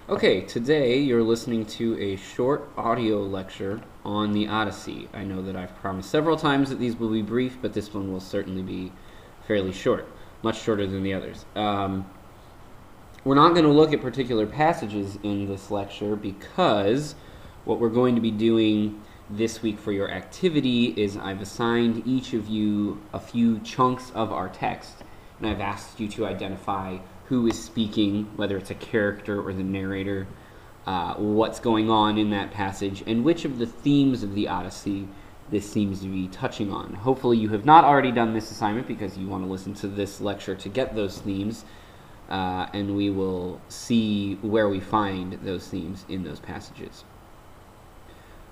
Okay, today you're listening to a short audio lecture on the Odyssey. I know that I've promised several times that these will be brief, but this one will certainly be fairly short, much shorter than the others. We're not going to look at particular passages in this lecture because what we're going to be doing this week for your activity is I've assigned each of you a few chunks of our text, and I've asked you to identify who is speaking, whether it's a character or the narrator, what's going on in that passage, and which of the themes of the Odyssey this seems to be touching on. Hopefully you have not already done this assignment because you want to listen to this lecture to get those themes, and we will see where we find those themes in those passages.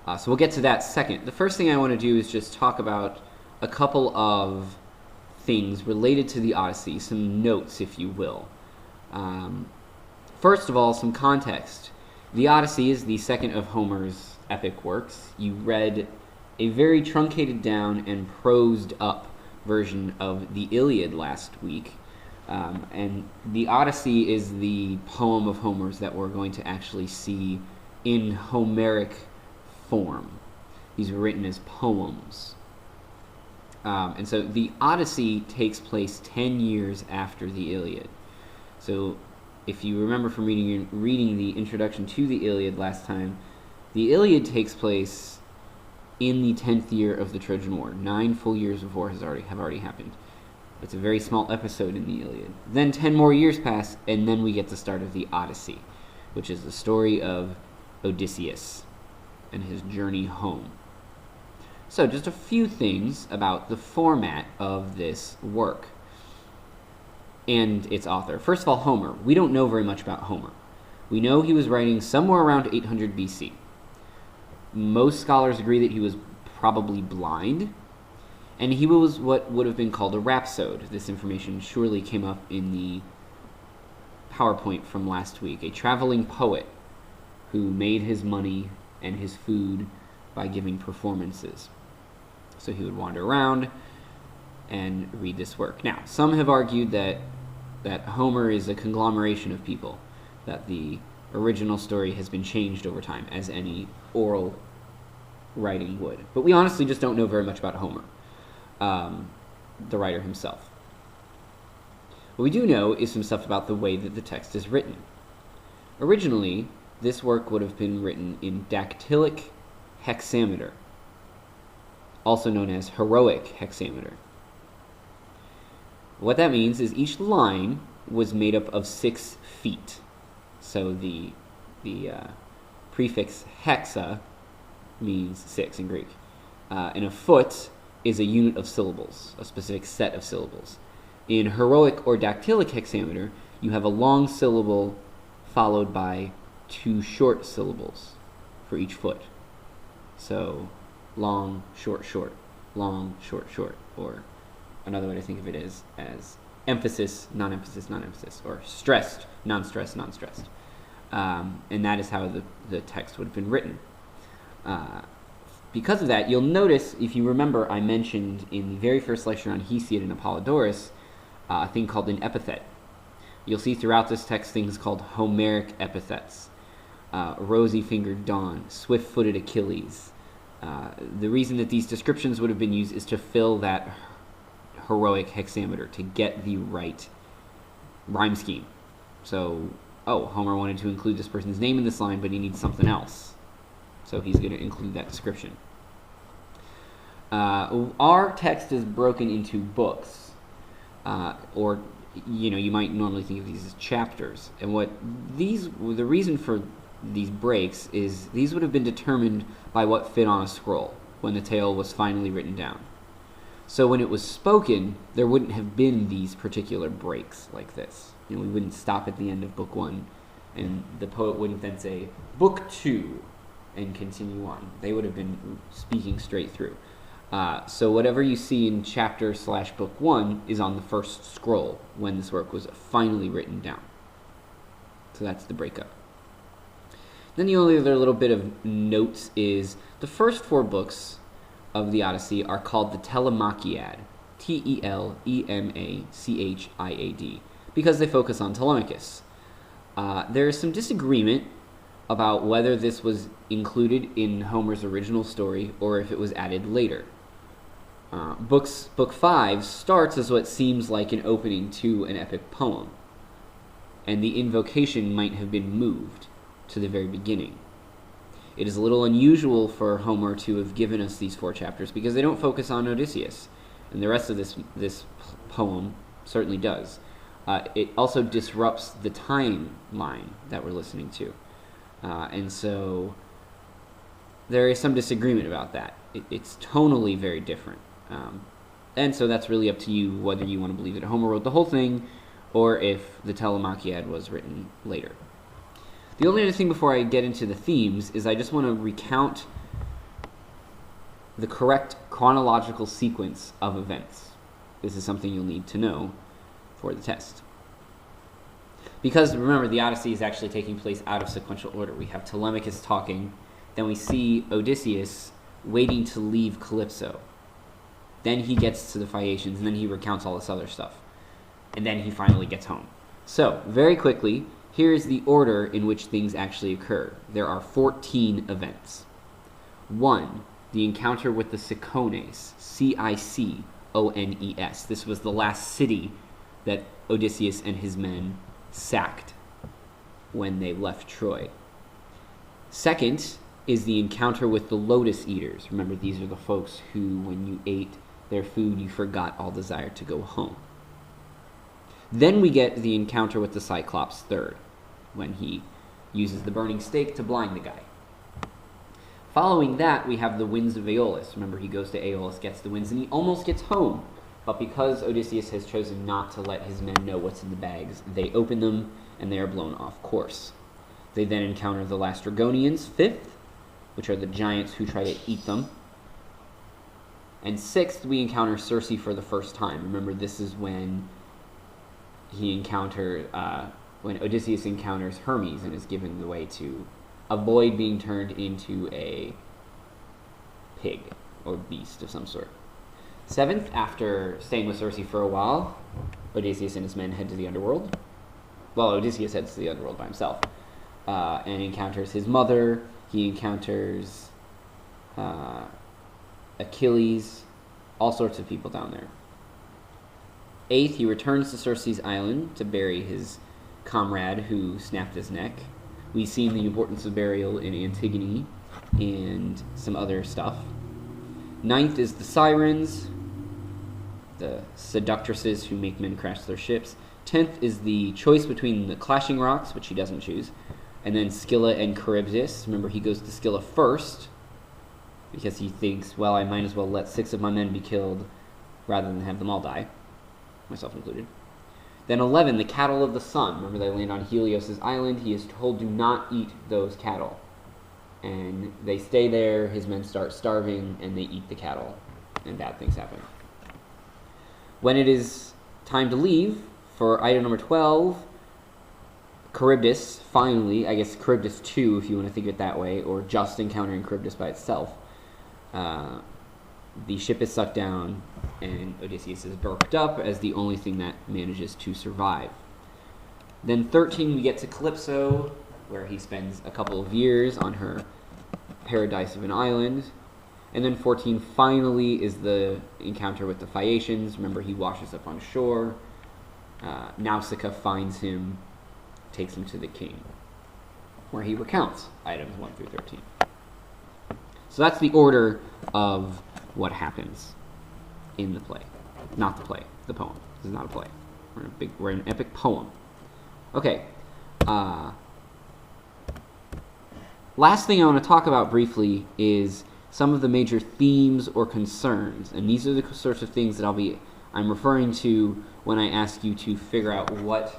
So we'll get to that second. The first thing I want to do is just talk about a couple of things related to the Odyssey, some notes, if you will. First of all, some context. The Odyssey is the second of Homer's epic works. You read a very truncated down and prosed up version of the Iliad last week. And the Odyssey is the poem of Homer's that we're going to actually see in Homeric form. These were written as poems. And so the Odyssey takes place 10 years after the Iliad. So if you remember from reading the introduction to the Iliad last time, the Iliad takes place in the 10th year of the Trojan War. 9 full years of war have already happened. It's a very small episode in the Iliad. Then 10 more years pass, and then we get the start of the Odyssey, which is the story of Odysseus and his journey home. So just a few things about the format of this work and its author. First of all, Homer. We don't know very much about Homer. We know he was writing somewhere around 800 BC. Most scholars agree that he was probably blind, and he was what would have been called a rhapsode. This information surely came up in the PowerPoint from last week. A traveling poet who made his money and his food by giving performances. So he would wander around and read this work. Now, some have argued that Homer is a conglomeration of people, that the original story has been changed over time, as any oral writing would. But we honestly just don't know very much about Homer, the writer himself. What we do know is some stuff about the way that the text is written. Originally, this work would have been written in dactylic hexameter, also known as heroic hexameter. What that means is each line was made up of 6 feet. So the prefix hexa means 6 in Greek. And a foot is a unit of syllables, a specific set of syllables. In heroic or dactylic hexameter, you have a long syllable followed by 2 short syllables for each foot. So long, short, short, long, short, short, or another way to think of it is as emphasis, non-emphasis, non-emphasis, or stressed, non-stressed, non-stressed. And that is how the text would have been written. Because of that, you'll notice, if you remember, I mentioned in the very first lecture on Hesiod and Apollodorus a thing called an epithet. You'll see throughout this text things called Homeric epithets. Rosy-fingered Dawn, swift-footed Achilles. The reason that these descriptions would have been used is to fill that heroic hexameter, to get the right rhyme scheme. So, Homer wanted to include this person's name in this line, but he needs something else. So he's going to include that description. Our text is broken into books, or you might normally think of these as chapters. And the reason for these breaks is these would have been determined by what fit on a scroll when the tale was finally written down. So when it was spoken, there wouldn't have been these particular breaks like this. We wouldn't stop at the end of book 1, and the poet wouldn't then say, book 2, and continue on. They would have been speaking straight through. So whatever you see in chapter/book 1 is on the first scroll when this work was finally written down. So that's the breakup. Then the only other little bit of notes is the first 4 books of the Odyssey are called the Telemachiad, Telemachiad, because they focus on Telemachus. There is some disagreement about whether this was included in Homer's original story or if it was added later. Book 5 starts as what seems like an opening to an epic poem, and the invocation might have been moved to the very beginning. It is a little unusual for Homer to have given us these 4 chapters because they don't focus on Odysseus, and the rest of this poem certainly does. It also disrupts the timeline that we're listening to, and so there is some disagreement about that. It's tonally very different, and so that's really up to you whether you want to believe that Homer wrote the whole thing or if the Telemachiad was written later. The only other thing before I get into the themes is I just want to recount the correct chronological sequence of events. This is something you'll need to know for the test. Because remember, the Odyssey is actually taking place out of sequential order. We have Telemachus talking, then we see Odysseus waiting to leave Calypso. Then he gets to the Phaeacians, and then he recounts all this other stuff. And then he finally gets home. So, very quickly, here's the order in which things actually occur. There are 14 events. 1, the encounter with the Cicones, Cicones. This was the last city that Odysseus and his men sacked when they left Troy. 2nd is the encounter with the Lotus Eaters. Remember, these are the folks who, when you ate their food, you forgot all desire to go home. Then we get the encounter with the Cyclops 3rd, when he uses the burning stake to blind the guy. Following that, we have the winds of Aeolus. Remember, he goes to Aeolus, gets the winds, and he almost gets home. But because Odysseus has chosen not to let his men know what's in the bags, they open them, and they are blown off course. They then encounter the Lastrygonians, 5th, which are the giants who try to eat them. And 6th, we encounter Circe for the first time. Remember, this is when when Odysseus encounters Hermes and is given the way to avoid being turned into a pig or beast of some sort. 7th, after staying with Circe for a while, Odysseus and his men head to the underworld. Well, Odysseus heads to the underworld by himself and encounters his mother. He encounters Achilles, all sorts of people down there. 8th, he returns to Circe's island to bury his comrade who snapped his neck. We've seen the importance of burial in Antigone and some other stuff. 9th is the Sirens, the seductresses who make men crash their ships. 10th is the choice between the Clashing Rocks, which he doesn't choose, and then Scylla and Charybdis. Remember, he goes to Scylla first because he thinks, well, I might as well let 6 of my men be killed rather than have them all die, myself included. Then 11, the cattle of the sun. Remember, they land on Helios' island. He is told, do not eat those cattle. And they stay there, his men start starving, and they eat the cattle, and bad things happen. When it is time to leave, for item number 12, Charybdis, finally, I guess Charybdis 2, if you want to think of it that way, or just encountering Charybdis by itself, the ship is sucked down, and Odysseus is burped up as the only thing that manages to survive. Then 13, we get to Calypso, where he spends a couple of years on her paradise of an island. And then 14, finally, is the encounter with the Phaeacians. Remember, he washes up on shore. Nausicaa finds him, takes him to the king, where he recounts items 1 through 13. So that's the order of what happens in the play. Not the play, the poem. This is not a play. We're in an epic poem. Okay. Last thing I want to talk about briefly is some of the major themes or concerns. And these are the sorts of things that I'm referring to when I ask you to figure out what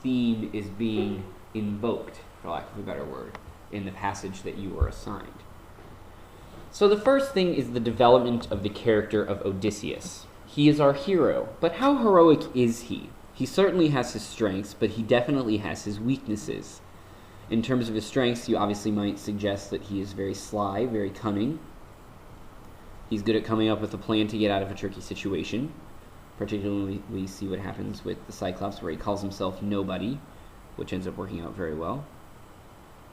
theme is being invoked, for lack of a better word, in the passage that you were assigned. So the first thing is the development of the character of Odysseus. He is our hero, but how heroic is he? He certainly has his strengths, but he definitely has his weaknesses. In terms of his strengths, you obviously might suggest that he is very sly, very cunning. He's good at coming up with a plan to get out of a tricky situation. Particularly, we see what happens with the Cyclops, where he calls himself Nobody, which ends up working out very well.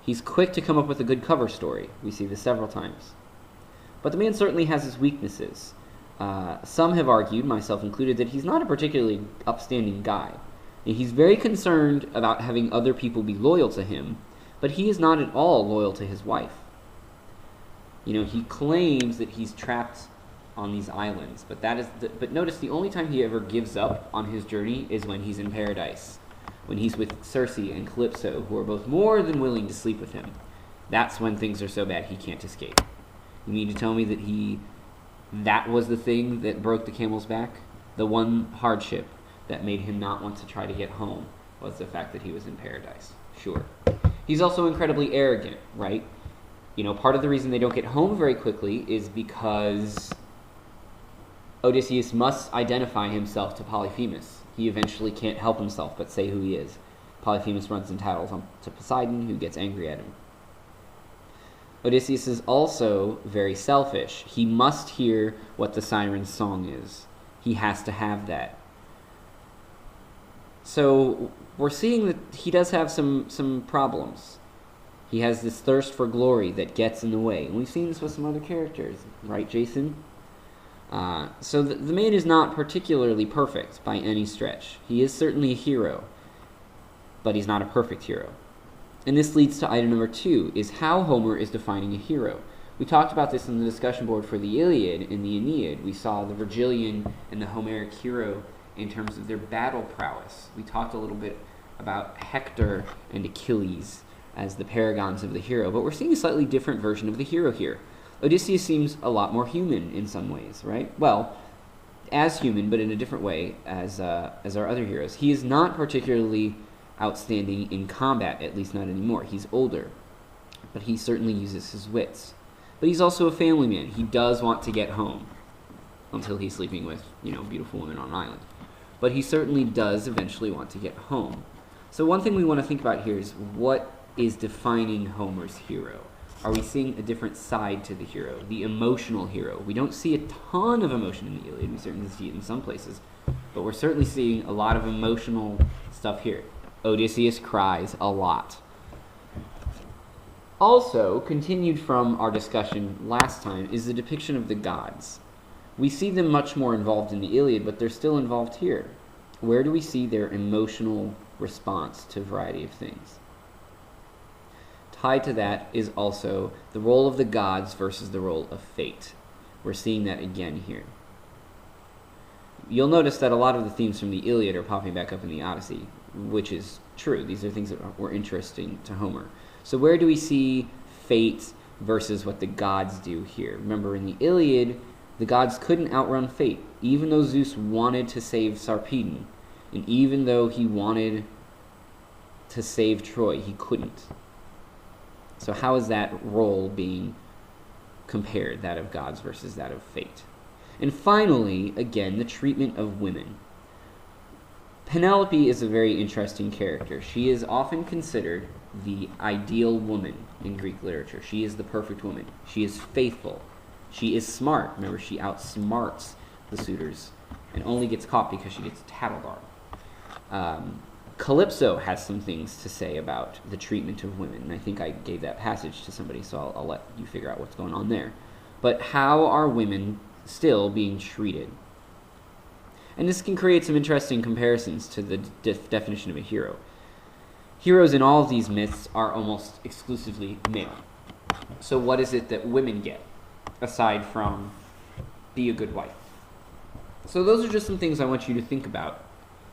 He's quick to come up with a good cover story. We see this several times. But the man certainly has his weaknesses. Some have argued, myself included, that he's not a particularly upstanding guy. He's very concerned about having other people be loyal to him, but he is not at all loyal to his wife. He claims that he's trapped on these islands, but notice the only time he ever gives up on his journey is when he's in paradise, when he's with Circe and Calypso, who are both more than willing to sleep with him. That's when things are so bad he can't escape. You mean to tell me that that was the thing that broke the camel's back? The one hardship that made him not want to try to get home was the fact that he was in paradise. Sure. He's also incredibly arrogant, right? Part of the reason they don't get home very quickly is because Odysseus must identify himself to Polyphemus. He eventually can't help himself but say who he is. Polyphemus runs and tattles on to Poseidon, who gets angry at him. Odysseus is also very selfish. He must hear what the siren's song is. He has to have that. So we're seeing that he does have some problems. He has this thirst for glory that gets in the way. And we've seen this with some other characters, right, Jason? So the man is not particularly perfect by any stretch. He is certainly a hero, but he's not a perfect hero. And this leads to item number 2, is how Homer is defining a hero. We talked about this in the discussion board for the Iliad and the Aeneid. We saw the Virgilian and the Homeric hero in terms of their battle prowess. We talked a little bit about Hector and Achilles as the paragons of the hero, but we're seeing a slightly different version of the hero here. Odysseus seems a lot more human in some ways, right? Well, as human, but in a different way as our other heroes. He is not particularly outstanding in combat, at least not anymore. He's older, but he certainly uses his wits. But he's also a family man. He does want to get home until he's sleeping with, beautiful women on an island. But he certainly does eventually want to get home. So one thing we want to think about here is what is defining Homer's hero. Are we seeing a different side to the hero, the emotional hero? We don't see a ton of emotion in the Iliad. We certainly see it in some places. But we're certainly seeing a lot of emotional stuff here. Odysseus cries a lot. Also, continued from our discussion last time, is the depiction of the gods. We see them much more involved in the Iliad, but they're still involved here. Where do we see their emotional response to a variety of things? Tied to that is also the role of the gods versus the role of fate. We're seeing that again here. You'll notice that a lot of the themes from the Iliad are popping back up in the Odyssey, which is true. These are things that were interesting to Homer. So where do we see fate versus what the gods do here? Remember, in the Iliad, the gods couldn't outrun fate, even though Zeus wanted to save Sarpedon, and even though he wanted to save Troy, he couldn't. So how is that role being compared, that of gods versus that of fate? And finally, again, the treatment of women. Penelope is a very interesting character. She is often considered the ideal woman in Greek literature. She is the perfect woman. She is faithful. She is smart. Remember, she outsmarts the suitors and only gets caught because she gets tattled on. Calypso has some things to say about the treatment of women, and I think I gave that passage to somebody, so I'll let you figure out what's going on there. But how are women still being treated? And this can create some interesting comparisons to the definition of a hero. Heroes in all of these myths are almost exclusively male. So what is it that women get, aside from be a good wife? So those are just some things I want you to think about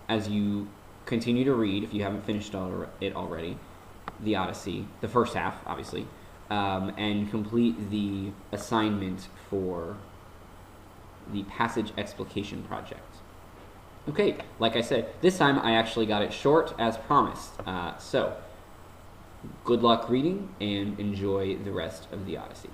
as you continue to read, if you haven't finished it already, the Odyssey, the first half, obviously, and complete the assignment for the passage explication project. Okay, like I said, this time I actually got it short as promised. So, good luck reading and enjoy the rest of the Odyssey.